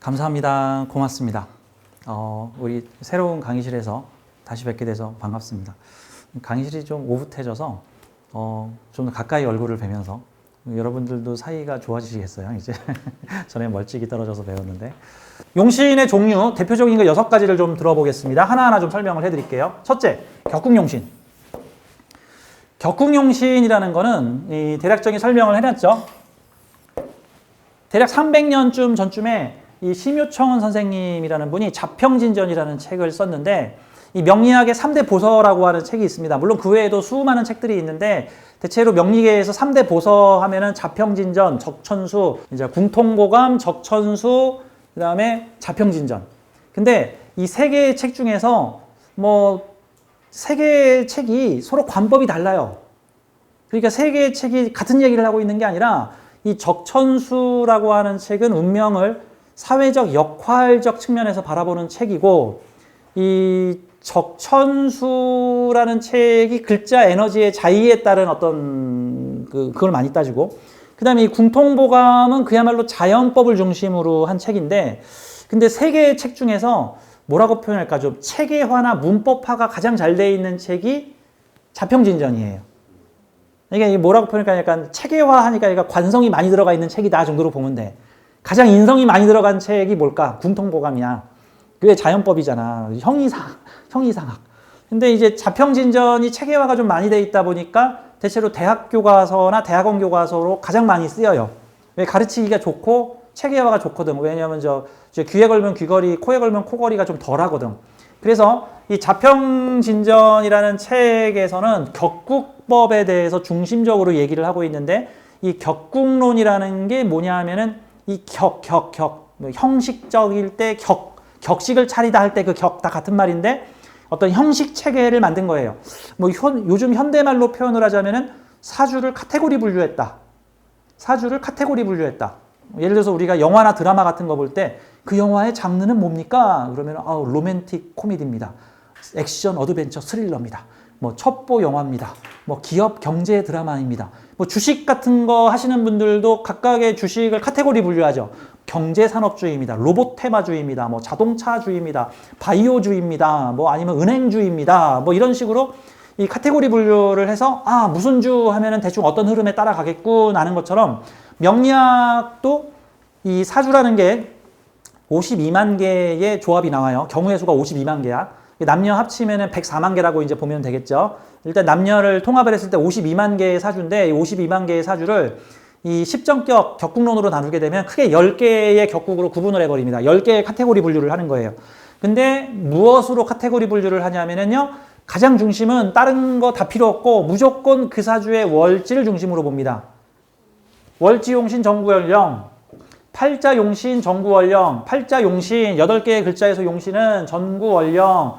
감사합니다. 고맙습니다. 우리 새로운 강의실에서 다시 뵙게 돼서 반갑습니다. 강의실이 좀 오붓해져서 좀 더 가까이 얼굴을 뵈면서 여러분들도 사이가 좋아지시겠어요, 이제. 전에 멀찍이 떨어져서 배웠는데. 용신의 종류, 대표적인 거 6가지를 좀 들어보겠습니다. 하나하나 좀 설명을 해드릴게요. 첫째, 격국용신. 격국용신이라는 거는 이 대략적인 설명을 해놨죠. 대략 300년쯤 전쯤에 이 심유청원 선생님이라는 분이 자평진전이라는 책을 썼는데, 이 명리학의 3대 보서라고 하는 책이 있습니다. 물론 그 외에도 수많은 책들이 있는데, 대체로 명리계에서 3대 보서 하면은 자평진전, 적천수, 이제 궁통보감, 적천수, 그 다음에 자평진전. 근데 이 세 개의 책 중에서 세 개의 책이 서로 관법이 달라요. 그러니까 세 개의 책이 같은 얘기를 하고 있는 게 아니라, 이 적천수라고 하는 책은 운명을 사회적 역할적 측면에서 바라보는 책이고, 이 적천수라는 책이 글자 에너지의 자의에 따른 어떤 그걸 많이 따지고, 그 다음에 이 궁통보감은 그야말로 자연법을 중심으로 한 책인데, 근데 세 개의 책 중에서 뭐라고 표현할까, 좀 체계화나 문법화가 가장 잘 돼 있는 책이 자평진전이에요. 이게 뭐라고 표현할까, 약간 체계화하니까 얘가 관성이 많이 들어가 있는 책이다 정도로 보면 돼. 가장 인성이 많이 들어간 책이 뭘까? 궁통보감이야. 그게 자연법이잖아. 형이상학. 근데 이제 자평진전이 체계화가 좀 많이 돼 있다 보니까 대체로 대학 교과서나 대학원 교과서로 가장 많이 쓰여요. 왜? 가르치기가 좋고 체계화가 좋거든. 왜냐하면 귀에 걸면 귀걸이, 코에 걸면 코걸이가 좀 덜 하거든. 그래서 이 자평진전이라는 책에서는 격국법에 대해서 중심적으로 얘기를 하고 있는데, 이 격국론이라는 게 뭐냐 하면은 이 형식적일 때 격식을 차리다 할 때 그 격 다 같은 말인데, 어떤 형식 체계를 만든 거예요. 요즘 현대말로 표현을 하자면은 사주를 카테고리 분류했다. 예를 들어서 우리가 영화나 드라마 같은 거 볼 때 그 영화의 장르는 뭡니까? 그러면 로맨틱 코미디입니다. 액션 어드벤처 스릴러입니다. 첩보 영화입니다. 기업 경제 드라마입니다. 주식 같은 거 하시는 분들도 각각의 주식을 카테고리 분류하죠. 경제산업주의입니다. 로봇 테마주의입니다. 자동차주의입니다. 바이오주의입니다. 아니면 은행주의입니다. 이런 식으로 이 카테고리 분류를 해서 무슨 주 하면은 대충 어떤 흐름에 따라가겠군 하는 것처럼, 명리학도 이 사주라는 게 52만 개의 조합이 나와요. 경우의 수가 52만 개야. 남녀 합치면은 104만 개라고 이제 보면 되겠죠. 일단 남녀를 통합을 했을 때 52만 개의 사주인데, 이 52만 개의 사주를 이 10정격 격국론으로 나누게 되면 크게 10개의 격국으로 구분을 해버립니다. 10개의 카테고리 분류를 하는 거예요. 근데 무엇으로 카테고리 분류를 하냐면요, 가장 중심은 다른 거 다 필요 없고 무조건 그 사주의 월지를 중심으로 봅니다. 월지용신 정구연령, 팔자용신 정구월령, 팔자용신 8개의 글자에서 용신은 전구월령,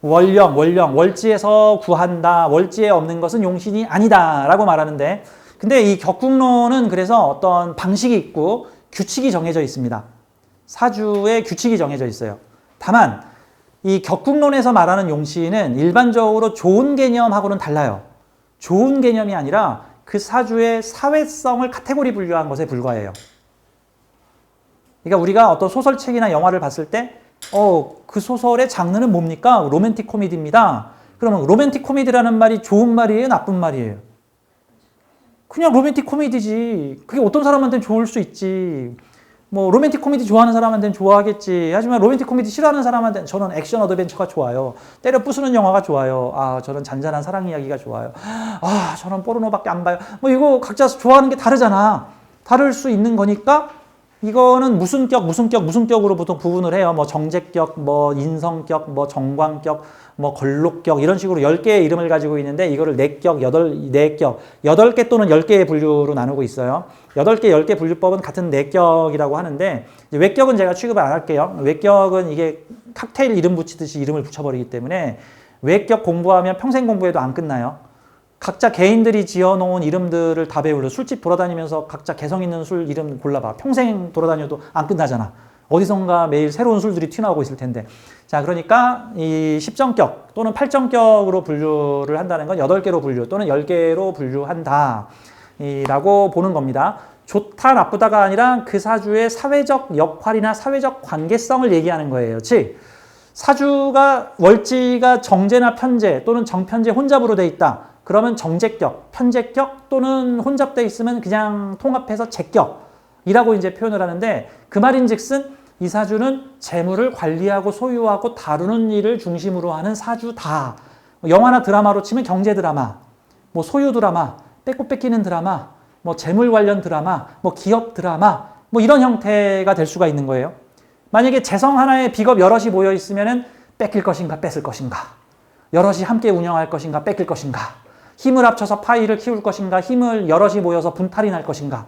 월령, 월지에서 구한다. 월지에 없는 것은 용신이 아니다 라고 말하는데, 근데 이 격국론은 그래서 어떤 방식이 있고 규칙이 정해져 있습니다. 사주의 규칙이 정해져 있어요. 다만 이 격국론에서 말하는 용신은 일반적으로 좋은 개념하고는 달라요. 좋은 개념이 아니라 그 사주의 사회성을 카테고리 분류한 것에 불과해요. 그러니까 우리가 어떤 소설책이나 영화를 봤을 때 그 소설의 장르는 뭡니까? 로맨틱 코미디입니다. 그러면 로맨틱 코미디라는 말이 좋은 말이에요? 나쁜 말이에요? 그냥 로맨틱 코미디지. 그게 어떤 사람한테는 좋을 수 있지. 로맨틱 코미디 좋아하는 사람한테는 좋아하겠지. 하지만 로맨틱 코미디 싫어하는 사람한테는, 저는 액션 어드벤처가 좋아요. 때려 부수는 영화가 좋아요. 저는 잔잔한 사랑 이야기가 좋아요. 저는 포르노밖에 안 봐요. 이거 각자 좋아하는 게 다르잖아. 다를 수 있는 거니까 이거는 무슨 격으로 보통 구분을 해요. 정제격, 인성격, 정광격, 걸록격 이런 식으로 10개의 이름을 가지고 있는데, 이거를 4격, 8개 또는 10개의 분류로 나누고 있어요. 8개, 10개 분류법은 같은 4격이라고 하는데, 외격은 제가 취급을 안 할게요. 외격은 이게 칵테일 이름 붙이듯이 이름을 붙여버리기 때문에 외격 공부하면 평생 공부해도 안 끝나요. 각자 개인들이 지어놓은 이름들을 다 배우려. 술집 돌아다니면서 각자 개성 있는 술 이름 골라봐. 평생 돌아다녀도 안 끝나잖아. 어디선가 매일 새로운 술들이 튀어나오고 있을 텐데. 자, 그러니까 이 10정격 또는 8정격으로 분류를 한다는 건 8개로 분류 또는 10개로 분류한다. 라고 보는 겁니다. 좋다, 나쁘다가 아니라 그 사주의 사회적 역할이나 사회적 관계성을 얘기하는 거예요. 즉, 사주가 월지가 정제나 편제 또는 정편제 혼잡으로 돼 있다. 그러면 정제격, 편제격 또는 혼잡돼 있으면 그냥 통합해서 제격이라고 이제 표현을 하는데 그 말인즉슨 이 사주는 재물을 관리하고 소유하고 다루는 일을 중심으로 하는 사주다. 영화나 드라마로 치면 경제 드라마, 뭐 소유 드라마, 뺏고 뺏기는 드라마, 뭐 재물 관련 드라마, 뭐 기업 드라마, 뭐 이런 형태가 될 수가 있는 거예요. 만약에 재성 하나에 비겁 여럿이 모여 있으면은 뺏길 것인가 뺏을 것인가, 여럿이 함께 운영할 것인가 뺏길 것인가, 힘을 합쳐서 파이를 키울 것인가, 힘을 여럿이 모여서 분탈이 날 것인가,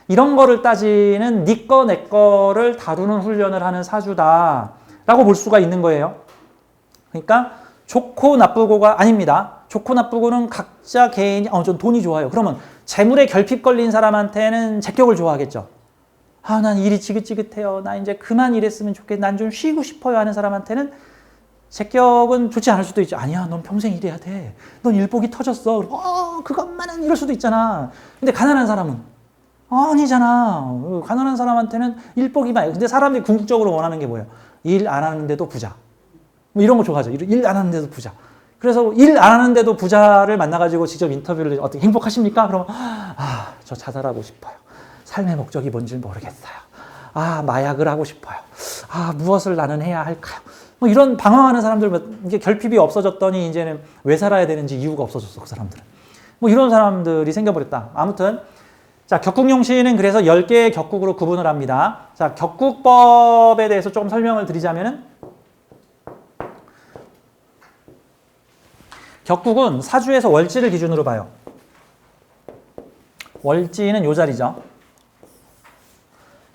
이런 거를 따지는 네 거 내 거를 다루는 훈련을 하는 사주다라고 볼 수가 있는 거예요. 그러니까 좋고 나쁘고가 아닙니다. 좋고 나쁘고는 각자 개인이 좀 돈이 좋아요. 그러면 재물에 결핍 걸린 사람한테는 제격을 좋아하겠죠. 아, 난 일이 지긋지긋해요. 나 이제 그만 일했으면 좋겠. 난 좀 쉬고 싶어요 하는 사람한테는 제격은 좋지 않을 수도 있죠. 아니야, 넌 평생 일해야 돼. 넌 일복이 터졌어. 그것만은 이럴 수도 있잖아. 근데 가난한 사람은 아니잖아. 가난한 사람한테는 일복이 많아요. 근데 사람들이 궁극적으로 원하는 게 뭐예요? 일 안 하는데도 부자. 뭐 이런 거 좋아하죠. 일 안 하는데도 부자. 그래서 일 안 하는데도 부자를 만나가지고 직접 인터뷰를 어떻게 행복하십니까? 그러면 저 자살하고 싶어요. 삶의 목적이 뭔지 모르겠어요. 마약을 하고 싶어요. 무엇을 나는 해야 할까요? 뭐 이런 방황하는 사람들, 이게 결핍이 없어졌더니 이제는 왜 살아야 되는지 이유가 없어졌어, 그 사람들은. 뭐 이런 사람들이 생겨버렸다. 아무튼 자, 격국용신은 그래서 10개의 격국으로 구분을 합니다. 자, 격국법에 대해서 조금 설명을 드리자면은 격국은 사주에서 월지를 기준으로 봐요. 월지는 요 자리죠.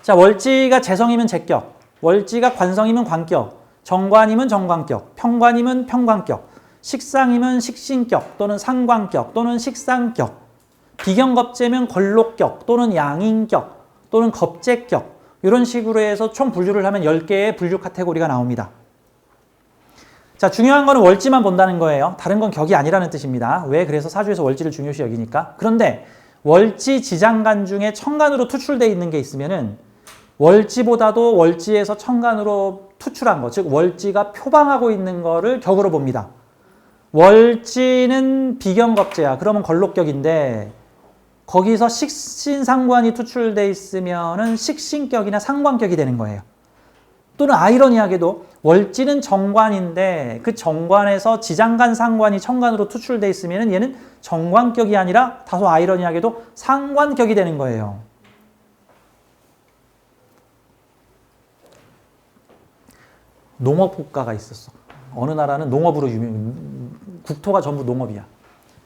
자, 월지가 재성이면 제격, 월지가 관성이면 관격, 정관이면 정관격, 평관이면 평관격, 식상이면 식신격 또는 상관격 또는 식상격, 비경겁제면 걸록격 또는 양인격 또는 겁제격, 이런 식으로 해서 총 분류를 하면 10개의 분류 카테고리가 나옵니다. 자, 중요한 거는 월지만 본다는 거예요. 다른 건 격이 아니라는 뜻입니다. 왜? 그래서 사주에서 월지를 중요시 여기니까. 그런데 월지 지장간 중에 천간으로 투출되어 있는 게 있으면은 월지보다도 월지에서 천간으로 투출한 거, 즉 월지가 표방하고 있는 거를 격으로 봅니다. 월지는 비경겁제야. 그러면 걸록격인데 거기서 식신상관이 투출되어 있으면은 식신격이나 상관격이 되는 거예요. 또는 아이러니하게도 월지는 정관인데 그 정관에서 지장간 상관이 천간으로 투출되어 있으면 얘는 정관격이 아니라 다소 아이러니하게도 상관격이 되는 거예요. 농업국가가 있었어. 어느 나라는 농업으로 국토가 전부 농업이야.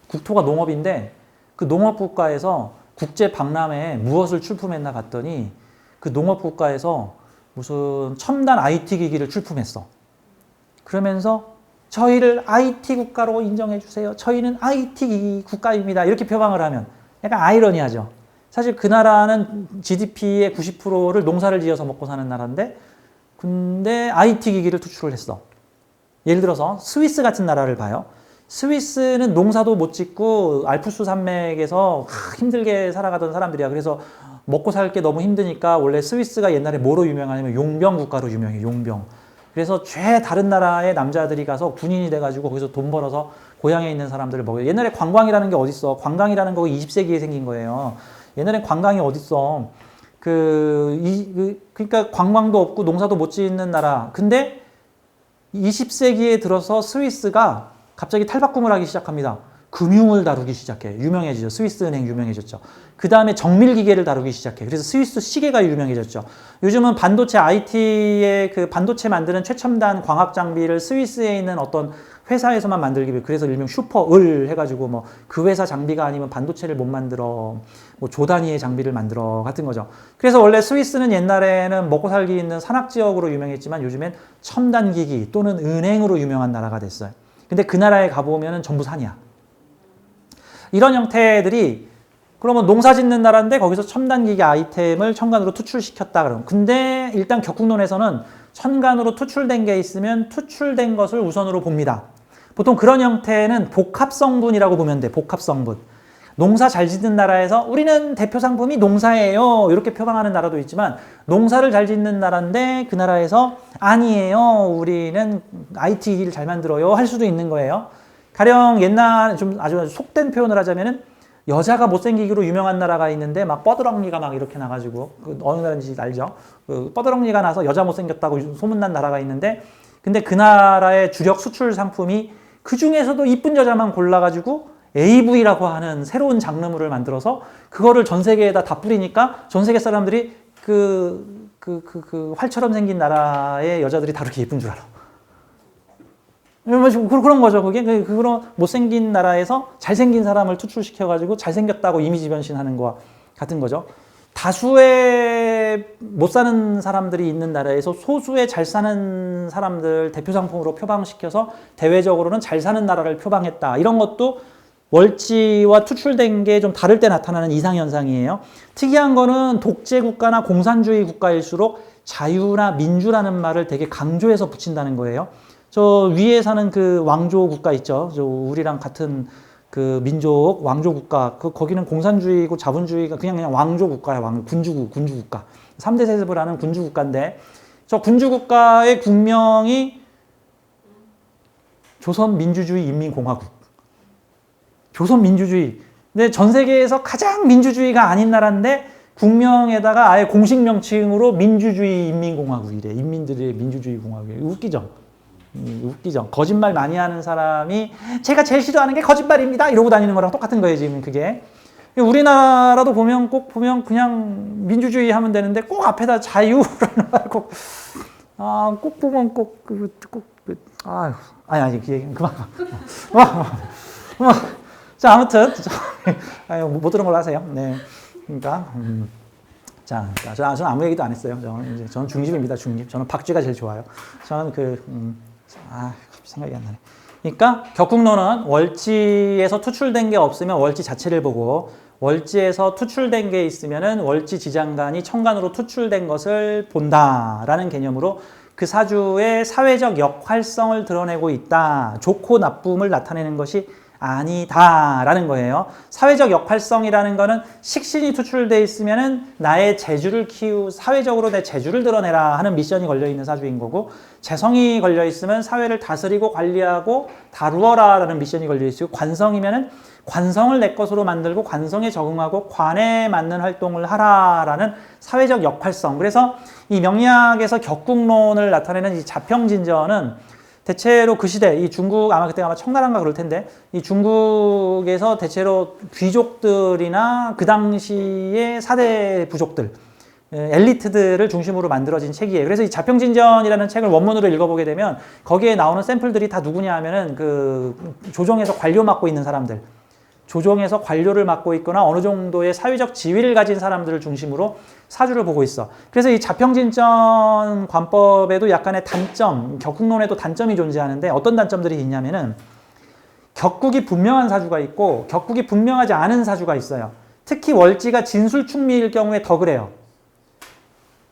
국토가 농업인데 그 농업국가에서 국제 박람회에 무엇을 출품했나 봤더니 그 농업국가에서 무슨 첨단 IT 기기를 출품했어. 그러면서 저희를 IT 국가로 인정해 주세요. 저희는 IT 기기 국가입니다. 이렇게 표방을 하면 약간 아이러니하죠. 사실 그 나라는 GDP의 90%를 농사를 지어서 먹고 사는 나라인데 근데 IT 기기를 투출을 했어. 예를 들어서 스위스 같은 나라를 봐요. 스위스는 농사도 못 짓고 알프스 산맥에서 힘들게 살아가던 사람들이야. 그래서 먹고 살 게 너무 힘드니까 원래 스위스가 옛날에 뭐로 유명하냐면 용병 국가로 유명해. 용병. 그래서 죄 다른 나라의 남자들이 가서 군인이 돼가지고 거기서 돈 벌어서 고향에 있는 사람들을 먹어요. 옛날에 관광이라는 게 어딨어. 관광이라는 거 20세기에 생긴 거예요. 옛날에 관광이 어딨어. 그러니까 관광도 없고 농사도 못 짓는 나라. 근데 20세기에 들어서 스위스가 갑자기 탈바꿈을 하기 시작합니다. 금융을 다루기 시작해. 유명해지죠. 스위스 은행 유명해졌죠. 그 다음에 정밀기계를 다루기 시작해. 그래서 스위스 시계가 유명해졌죠. 요즘은 반도체 IT의 그 반도체 만드는 최첨단 광학 장비를 스위스에 있는 어떤 회사에서만 만들기 위해 그래서 일명 슈퍼을 해가지고 뭐 그 회사 장비가 아니면 반도체를 못 만들어. 뭐 조 단위의 장비를 만들어 같은 거죠. 그래서 원래 스위스는 옛날에는 먹고 살기 있는 산악지역으로 유명했지만 요즘엔 첨단기기 또는 은행으로 유명한 나라가 됐어요. 근데 그 나라에 가보면 전부 산이야. 이런 형태들이 그러면 농사 짓는 나라인데 거기서 첨단기기 아이템을 천간으로 투출시켰다 그러면. 근데 일단 격국론에서는 천간으로 투출된 게 있으면 투출된 것을 우선으로 봅니다. 보통 그런 형태는 복합성분이라고 보면 돼. 복합성분. 농사 잘 짓는 나라에서 우리는 대표 상품이 농사예요. 이렇게 표방하는 나라도 있지만 농사를 잘 짓는 나라인데 그 나라에서 아니에요. 우리는 IT기를 잘 만들어요. 할 수도 있는 거예요. 가령 옛날 좀 아주 속된 표현을 하자면은 여자가 못생기기로 유명한 나라가 있는데 막 뻐드렁니가 막 이렇게 나가지고 그 어느 나라인지 알죠? 그 뻐드렁니가 나서 여자 못생겼다고 소문난 나라가 있는데 근데 그 나라의 주력 수출 상품이 그 중에서도 이쁜 여자만 골라가지고 AV라고 하는 새로운 장르물을 만들어서 그거를 전 세계에다 다 뿌리니까 전 세계 사람들이 그 활처럼 생긴 나라의 여자들이 다 그렇게 예쁜 줄 알아. 그런 거죠. 그게 그런 못생긴 나라에서 잘생긴 사람을 투출시켜가지고 잘생겼다고 이미지 변신하는 거와 같은 거죠. 다수의 못 사는 사람들이 있는 나라에서 소수의 잘 사는 사람들 대표 상품으로 표방시켜서 대외적으로는 잘 사는 나라를 표방했다. 이런 것도 월지와 투출된 게 좀 다를 때 나타나는 이상현상이에요. 특이한 거는 독재 국가나 공산주의 국가일수록 자유나 민주라는 말을 되게 강조해서 붙인다는 거예요. 저 위에 사는 그 왕조 국가 있죠. 저 우리랑 같은 그 민족 왕조 국가. 거기는 공산주의고 자본주의가 그냥 왕조 국가야. 군주 국가. 3대 세습을 하는 군주 국가인데 저 군주 국가의 국명이 조선민주주의 인민공화국. 조선민주주의. 근데 전 세계에서 가장 민주주의가 아닌 나라인데 국명에다가 아예 공식 명칭으로 민주주의 인민공화국이래. 인민들의 민주주의 공화국이래. 웃기죠? 웃기죠. 거짓말 많이 하는 사람이 제가 제일 싫어하는 게 거짓말입니다. 이러고 다니는 거랑 똑같은 거예요, 지금 그게. 우리나라도 꼭 보면 그냥 민주주의 하면 되는데 꼭 앞에다 자유라는 말 꼭 보면 아니, 그 얘기는 그만. 자, 아무튼 못 들은 걸로 하세요. 네. 그러니까 저는 아무 얘기도 안 했어요. 저는 중립입니다. 중립. 저는 박쥐가 제일 좋아요. 저는 생각이 안 나네. 그러니까 격국론은 월지에서 투출된 게 없으면 월지 자체를 보고 월지에서 투출된 게 있으면은 월지 지장간이 천간으로 투출된 것을 본다라는 개념으로 그 사주의 사회적 역할성을 드러내고 있다. 좋고 나쁨을 나타내는 것이 아니다라는 거예요. 사회적 역할성이라는 거는 식신이 투출돼 있으면은 나의 재주를 사회적으로 내 재주를 드러내라 하는 미션이 걸려 있는 사주인 거고, 재성이 걸려 있으면 사회를 다스리고 관리하고 다루어라라는 미션이 걸려 있고, 관성이면은 관성을 내 것으로 만들고 관성에 적응하고 관에 맞는 활동을 하라라는 사회적 역할성. 그래서 이 명리학에서 격국론을 나타내는 이 자평진전은 대체로 그 시대, 이 중국, 아마 청나라인가 그럴 텐데, 이 중국에서 대체로 귀족들이나 그 당시의 사대 부족들, 엘리트들을 중심으로 만들어진 책이에요. 그래서 이 자평진전이라는 책을 원문으로 읽어보게 되면 거기에 나오는 샘플들이 다 누구냐 하면은 그 조정에서 관료 맡고 있는 사람들, 조정에서 관료를 맡고 있거나 어느 정도의 사회적 지위를 가진 사람들을 중심으로 사주를 보고 있어. 그래서 이 자평진전 관법에도 약간의 단점, 격국론에도 단점이 존재하는데 어떤 단점들이 있냐면은 격국이 분명한 사주가 있고 격국이 분명하지 않은 사주가 있어요. 특히 월지가 진술충미일 경우에 더 그래요.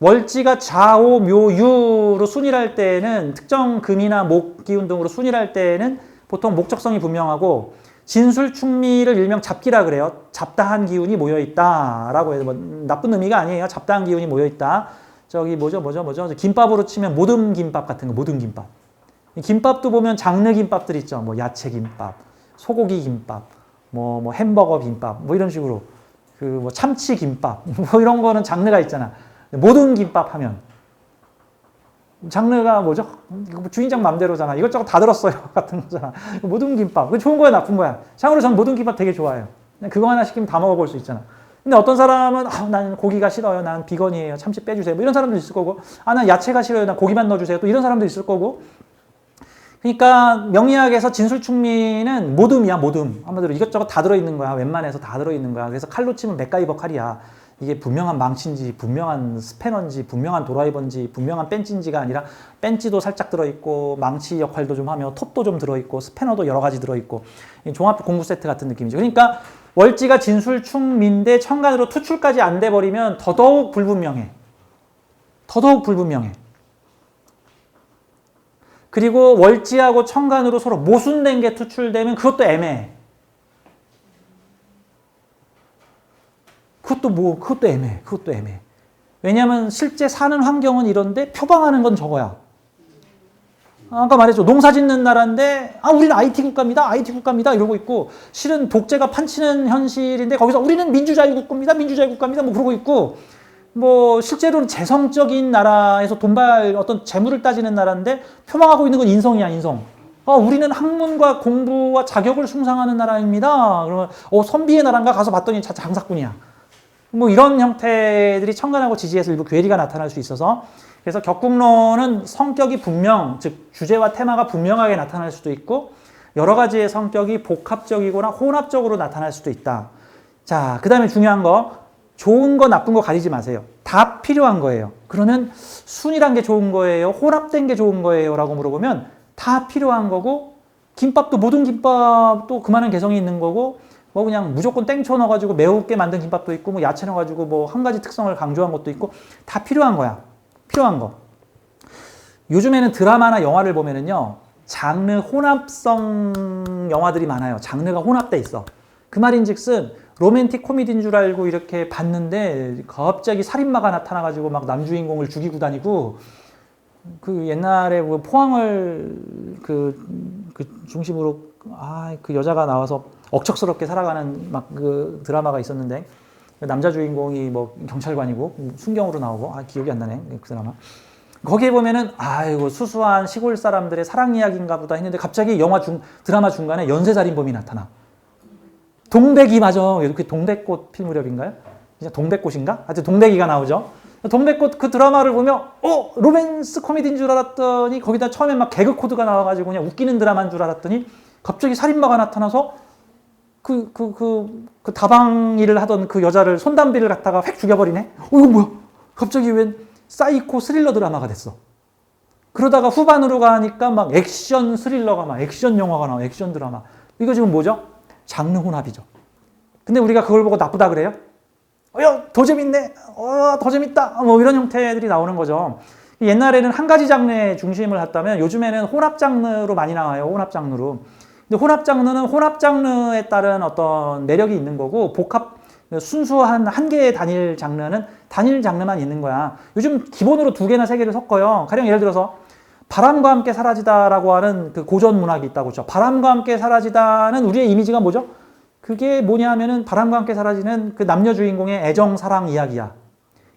월지가 좌오, 묘, 유로 순일할 때에는 특정 금이나 목 기운 등으로 순일할 때에는 보통 목적성이 분명하고 진술충미를 일명 잡기라 그래요. 잡다한 기운이 모여있다라고 해서 나쁜 의미가 아니에요. 잡다한 기운이 모여있다. 뭐죠? 김밥으로 치면 모듬김밥 같은 거, 모듬김밥. 김밥도 보면 장르 김밥들 있죠. 뭐 야채김밥, 소고기김밥, 뭐 햄버거 김밥, 뭐 이런 식으로 뭐 참치김밥, 뭐 이런 거는 장르가 있잖아. 모듬김밥 하면 장르가 뭐죠? 주인장 맘대로잖아. 이것저것 다 들었어요. 같은 거잖아. 모든 김밥. 그거 좋은 거야, 나쁜 거야? 참고로 전 모든 김밥 되게 좋아해요. 그거 하나 시키면 다 먹어볼 수 있잖아. 근데 어떤 사람은, 난 고기가 싫어요. 난 비건이에요. 참치 빼주세요. 뭐 이런 사람도 있을 거고, 난 야채가 싫어요. 난 고기만 넣어주세요. 또 이런 사람도 있을 거고. 그러니까 명리학에서 진술충미는 모듬이야, 모듬. 한마디로 이것저것 다 들어있는 거야. 웬만해서 다 들어있는 거야. 그래서 칼로 치면 맥가이버 칼이야. 이게 분명한 망치인지 분명한 스패너인지 분명한 드라이버인지 분명한 벤치인지가 아니라 벤치도 살짝 들어있고 망치 역할도 좀 하며 톱도 좀 들어있고 스패너도 여러 가지 들어있고 종합 공구 세트 같은 느낌이죠. 그러니까 월지가 진술충민대 청간으로 투출까지 안 돼버리면 더더욱 불분명해. 더더욱 불분명해. 그리고 월지하고 청간으로 서로 모순된 게 투출되면 그것도 애매해. 그것도 애매해. 그것도 애매해. 왜냐하면 실제 사는 환경은 이런데 표방하는 건 저거야. 아까 말했죠. 농사 짓는 나라인데 우리는 IT 국가입니다. IT 국가입니다. 이러고 있고 실은 독재가 판치는 현실인데 거기서 우리는 민주주의 국가입니다. 민주주의 국가입니다. 뭐 그러고 있고 뭐 실제로는 재성적인 나라에서 돈발 어떤 재물을 따지는 나라인데 표방하고 있는 건 인성이야. 인성. 우리는 학문과 공부와 자격을 숭상하는 나라입니다. 그러면 선비의 나라인가 가서 봤더니 장사꾼이야. 뭐 이런 형태들이 청간하고 지지에서 일부 괴리가 나타날 수 있어서 그래서 격국론은 성격이 분명, 즉 주제와 테마가 분명하게 나타날 수도 있고 여러 가지의 성격이 복합적이거나 혼합적으로 나타날 수도 있다. 자, 그 다음에 중요한 거 좋은 거 나쁜 거 가리지 마세요. 다 필요한 거예요. 그러면 순이란 게 좋은 거예요? 혼합된 게 좋은 거예요? 라고 물어보면 다 필요한 거고 김밥도 모든 김밥도 그만한 개성이 있는 거고 뭐 그냥 무조건 땡초 넣어가지고 매우게 만든 김밥도 있고 뭐 야채 넣어가지고 뭐 한 가지 특성을 강조한 것도 있고 다 필요한 거야. 필요한 거. 요즘에는 드라마나 영화를 보면은요 장르 혼합성 영화들이 많아요. 장르가 혼합돼 있어. 그 말인즉슨 로맨틱 코미디인 줄 알고 이렇게 봤는데 갑자기 살인마가 나타나가지고 막 남주인공을 죽이고 다니고 그 옛날에 뭐 포항을 그 중심으로 그 여자가 나와서 억척스럽게 살아가는 막 그 드라마가 있었는데 남자 주인공이 뭐 경찰관이고 순경으로 나오고 기억이 안 나네 그 드라마. 거기에 보면은 이거 수수한 시골 사람들의 사랑 이야기인가 보다 했는데 갑자기 드라마 중간에 연쇄살인범이 나타나. 동백이 맞아. 이렇게 동백꽃 필 무렵인가요? 진짜 동백꽃인가? 하여튼 동백이가 나오죠. 동백꽃 그 드라마를 보면 로맨스 코미디인 줄 알았더니 거기다 처음에 막 개그 코드가 나와가지고 그냥 웃기는 드라마인 줄 알았더니 갑자기 살인마가 나타나서 그 다방 일을 하던 그 여자를 손담비를 갖다가 획 죽여버리네? 이거 뭐야? 갑자기 웬 사이코 스릴러 드라마가 됐어. 그러다가 후반으로 가니까 막 액션 스릴러가 막 액션 영화가 나와, 액션 드라마. 이거 지금 뭐죠? 장르 혼합이죠. 근데 우리가 그걸 보고 나쁘다 그래요? 더 재밌네. 더 재밌다. 뭐 이런 형태들이 나오는 거죠. 옛날에는 한 가지 장르에 중심을 했다면 요즘에는 혼합 장르로 많이 나와요. 혼합 장르로. 근데 혼합 장르는 혼합 장르에 따른 어떤 매력이 있는 거고 순수한 한 개의 단일 장르는 단일 장르만 있는 거야. 요즘 기본으로 2개나 3개를 섞어요. 가령 예를 들어서 바람과 함께 사라지다라고 하는 그 고전 문학이 있다고 했죠. 바람과 함께 사라지다는 우리의 이미지가 뭐죠? 그게 뭐냐 하면은 바람과 함께 사라지는 그 남녀 주인공의 애정 사랑 이야기야.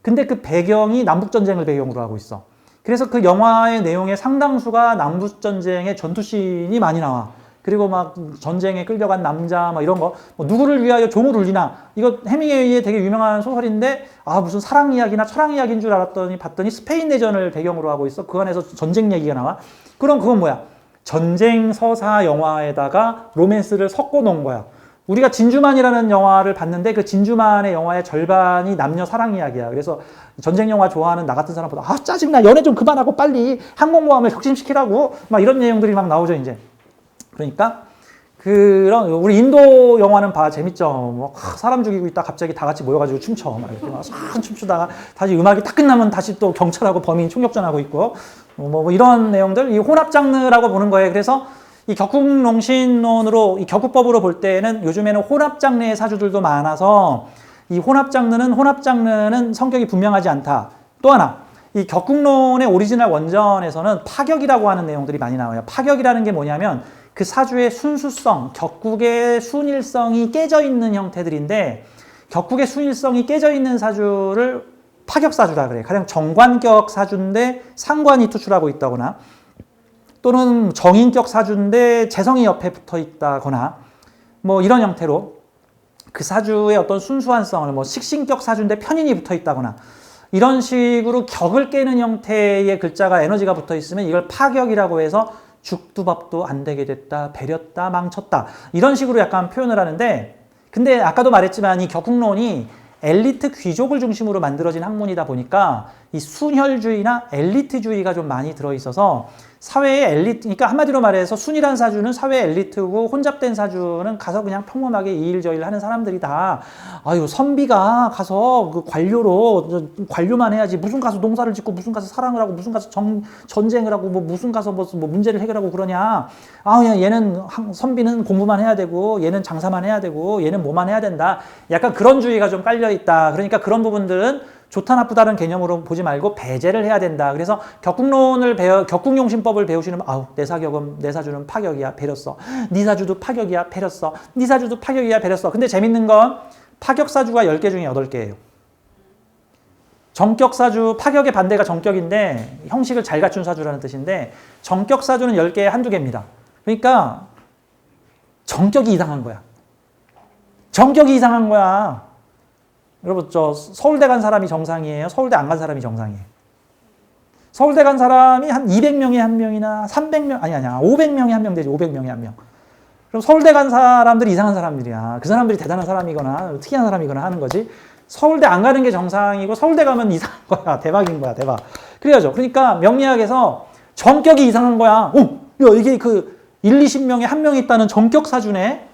근데 그 배경이 남북전쟁을 배경으로 하고 있어. 그래서 그 영화의 내용의 상당수가 남북전쟁의 전투씬이 많이 나와. 그리고 막 전쟁에 끌려간 남자 막 이런 거 누구를 위하여 종을 울리나 이거 해밍웨이의 되게 유명한 소설인데 무슨 사랑 이야기나 철학 이야기인 줄 알았더니 봤더니 스페인 내전을 배경으로 하고 있어. 그 안에서 전쟁 얘기가 나와. 그럼 그건 뭐야? 전쟁 서사 영화에다가 로맨스를 섞어 놓은 거야. 우리가 진주만이라는 영화를 봤는데 그 진주만의 영화의 절반이 남녀 사랑 이야기야. 그래서 전쟁 영화 좋아하는 나 같은 사람보다 짜증나 연애 좀 그만하고 빨리 항공모함을 혁신시키라고 막 이런 내용들이 막 나오죠 이제. 그러니까 그런 우리 인도 영화는 재밌죠. 뭐 사람 죽이고 있다 갑자기 다 같이 모여가지고 춤춰 막 이렇게 막 춤추다가 다시 음악이 딱 끝나면 다시 또 경찰하고 범인 총격전하고 있고 뭐 이런 내용들 이 혼합 장르라고 보는 거예요. 그래서 이 격국농신론으로 이 격국법으로 볼 때는 요즘에는 혼합 장르의 사주들도 많아서 이 혼합 장르는 성격이 분명하지 않다. 또 하나 이 격국론의 오리지널 원전에서는 파격이라고 하는 내용들이 많이 나와요. 파격이라는 게 뭐냐면 그 사주의 순수성, 격국의 순일성이 깨져 있는 형태들인데 격국의 순일성이 깨져 있는 사주를 파격사주라 그래요. 가령 정관격 사주인데 상관이 투출하고 있다거나 또는 정인격 사주인데 재성이 옆에 붙어 있다거나 뭐 이런 형태로 그 사주의 어떤 순수한성을 뭐 식신격 사주인데 편인이 붙어 있다거나 이런 식으로 격을 깨는 형태의 글자가 에너지가 붙어 있으면 이걸 파격이라고 해서 죽도 밥도 안 되게 됐다, 배렸다, 망쳤다 이런 식으로 약간 표현을 하는데 근데 아까도 말했지만 이 격국론이 엘리트 귀족을 중심으로 만들어진 학문이다 보니까 이 순혈주의나 엘리트주의가 좀 많이 들어있어서 사회의 엘리트, 그러니까 한마디로 말해서 순이란 사주는 사회 엘리트고 혼잡된 사주는 가서 그냥 평범하게 이 일 저 일 하는 사람들이 다 아유 선비가 가서 그 관료로 관료만 해야지 무슨 가서 농사를 짓고 무슨 가서 사랑을 하고 무슨 가서 전쟁을 하고 뭐 무슨 가서 뭐 문제를 해결하고 그러냐. 아 그냥 얘는 선비는 공부만 해야 되고 얘는 장사만 해야 되고 얘는 뭐만 해야 된다. 약간 그런 주의가 좀 깔려 있다. 그러니까 그런 부분들은 좋다 나쁘다는 개념으로 보지 말고 배제를 해야 된다. 그래서 격국용신법을 배우시는 아우 내 사격은 내 사주는 파격이야 배렸어. 네 사주도 파격이야 배렸어. 네 사주도 파격이야 배렸어. 근데 재밌는 건 파격 사주가 10개 중에 8개예요. 정격 사주 파격의 반대가 정격인데 형식을 잘 갖춘 사주라는 뜻인데 정격 사주는 10개에 한두 개입니다. 그러니까 정격이 이상한 거야. 정격이 이상한 거야. 여러분 저 서울대 간 사람이 정상이에요? 서울대 안 간 사람이 정상이에요? 서울대 간 사람이 한 200명에 한 명이나 300명 아니야 500명에 한 명 되지. 500명에 한 명. 그럼 서울대 간 사람들이 이상한 사람들이야. 그 사람들이 대단한 사람이거나 특이한 사람이거나 하는 거지. 서울대 안 가는 게 정상이고 서울대 가면 이상한 거야. 대박인 거야. 대박. 그래야죠. 그러니까 명리학에서 정격이 이상한 거야. 오, 야 이게 그 1, 20명에 한 명이 있다는 정격 사주네.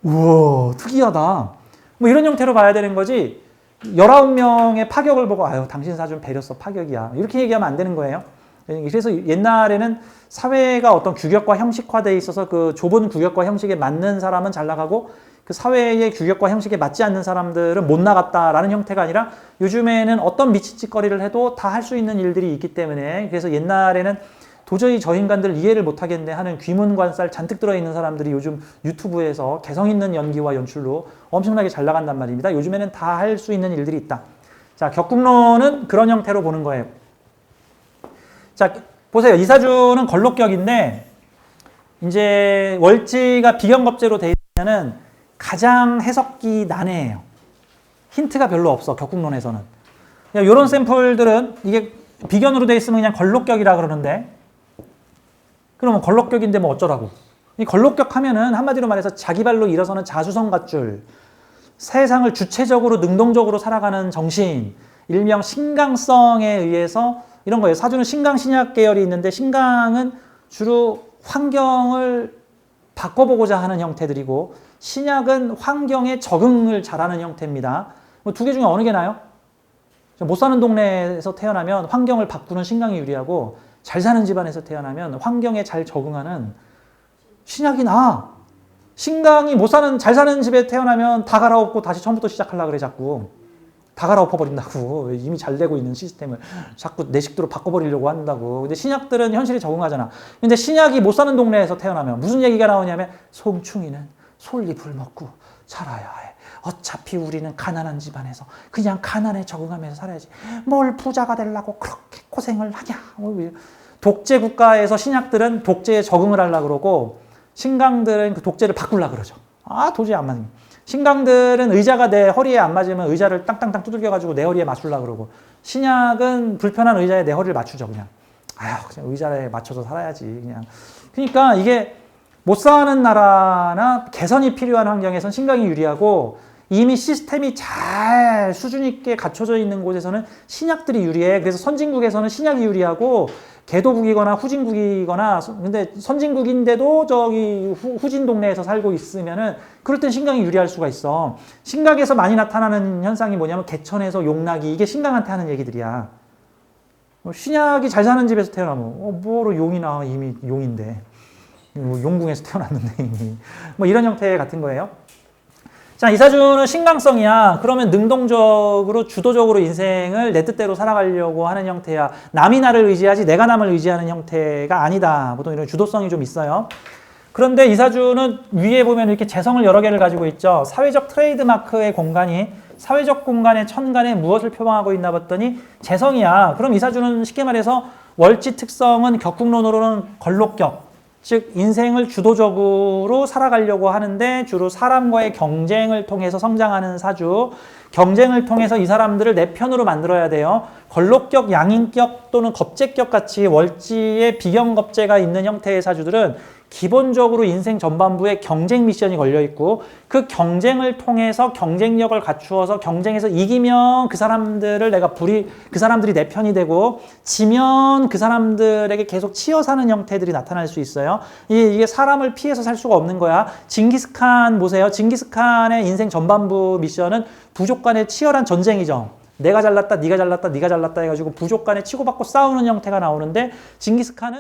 우와 특이하다. 뭐 이런 형태로 봐야 되는 거지 19명의 파격을 보고 아유 당신 사주는 배렸어 파격이야 이렇게 얘기하면 안 되는 거예요. 그래서 옛날에는 사회가 어떤 규격과 형식화되어 있어서 그 좁은 규격과 형식에 맞는 사람은 잘 나가고 그 사회의 규격과 형식에 맞지 않는 사람들은 못 나갔다라는 형태가 아니라 요즘에는 어떤 미치짓거리를 해도 다 할 수 있는 일들이 있기 때문에 그래서 옛날에는 도저히 저 인간들 이해를 못하겠네 하는 귀문관살 잔뜩 들어있는 사람들이 요즘 유튜브에서 개성 있는 연기와 연출로 엄청나게 잘 나간단 말입니다. 요즘에는 다 할 수 있는 일들이 있다. 자, 격국론은 그런 형태로 보는 거예요. 자, 보세요. 이 사주는 걸록격인데 이제 월지가 비견겁제로 되어 있으면은 가장 해석이 난해해요. 힌트가 별로 없어. 격국론에서는. 이런 샘플들은 이게 비견으로 되어 있으면 그냥 걸록격이라 그러는데 그러면 걸록격인데 뭐 어쩌라고. 이 걸록격 하면은 한마디로 말해서 자기 발로 일어서는 자수성 갖줄 세상을 주체적으로 능동적으로 살아가는 정신 일명 신강성에 의해서 이런 거예요. 사주는 신강 신약 계열이 있는데 신강은 주로 환경을 바꿔보고자 하는 형태들이고 신약은 환경에 적응을 잘하는 형태입니다. 뭐 두 개 중에 어느 게 나요? 못 사는 동네에서 태어나면 환경을 바꾸는 신강이 유리하고 잘 사는 집안에서 태어나면 환경에 잘 적응하는 신약이 나아. 신강이 못 사는 잘 사는 집에 태어나면 다 갈아엎고 다시 처음부터 시작하려고 그래 자꾸. 다 갈아엎어버린다고. 이미 잘 되고 있는 시스템을 자꾸 내 식대로 바꿔버리려고 한다고. 근데 신약들은 현실에 적응하잖아. 근데 신약이 못 사는 동네에서 태어나면 무슨 얘기가 나오냐면 송충이는 솔잎을 먹고 살아야 해. 어차피 우리는 가난한 집안에서 그냥 가난에 적응하면서 살아야지. 뭘 부자가 되려고 그렇게 고생을 하냐. 독재 국가에서 신약들은 독재에 적응을 하려고 그러고 신강들은 그 독재를 바꾸려고 그러죠. 아 도저히 안 맞는. 신강들은 의자가 내 허리에 안 맞으면 의자를 땅땅땅 두들겨가지고 내 허리에 맞추려고 그러고 신약은 불편한 의자에 내 허리를 맞추죠. 그냥 그냥 의자에 맞춰서 살아야지. 그냥. 그러니까 이게 못 사는 나라나 개선이 필요한 환경에선 신강이 유리하고 이미 시스템이 잘 수준 있게 갖춰져 있는 곳에서는 신약들이 유리해. 그래서 선진국에서는 신약이 유리하고 개도국이거나 후진국이거나 근데 선진국인데도 저기 후진 동네에서 살고 있으면은 그럴 땐 신강이 유리할 수가 있어. 신강에서 많이 나타나는 현상이 뭐냐면 개천에서 용나기 이게 신강한테 하는 얘기들이야. 신약이 잘 사는 집에서 태어나면 뭐로 용이 나와 이미 용인데 용궁에서 태어났는데 이미 뭐 이런 형태 같은 거예요. 자, 이 사주는 신강성이야. 그러면 능동적으로 주도적으로 인생을 내 뜻대로 살아가려고 하는 형태야. 남이 나를 의지하지 내가 남을 의지하는 형태가 아니다. 보통 이런 주도성이 좀 있어요. 그런데 이 사주는 위에 보면 이렇게 재성을 여러 개를 가지고 있죠. 사회적 트레이드마크의 공간이 사회적 공간의 천간에 무엇을 표방하고 있나 봤더니 재성이야. 그럼 이 사주는 쉽게 말해서 월지 특성은 격국론으로는 걸록격. 즉 인생을 주도적으로 살아가려고 하는데 주로 사람과의 경쟁을 통해서 성장하는 사주. 경쟁을 통해서 이 사람들을 내 편으로 만들어야 돼요. 권록격, 양인격 또는 겁제격 같이 월지의 비경겁제가 있는 형태의 사주들은 기본적으로 인생 전반부에 경쟁 미션이 걸려 있고 그 경쟁을 통해서 경쟁력을 갖추어서 경쟁에서 이기면 그 사람들을 그 사람들이 내 편이 되고 지면 그 사람들에게 계속 치여 사는 형태들이 나타날 수 있어요. 이게 사람을 피해서 살 수가 없는 거야. 징기스칸 보세요. 징기스칸의 인생 전반부 미션은 부족 간의 치열한 전쟁이죠. 내가 잘났다, 네가 잘났다, 네가 잘났다 해가지고 부족 간에 치고받고 싸우는 형태가 나오는데 징기스칸은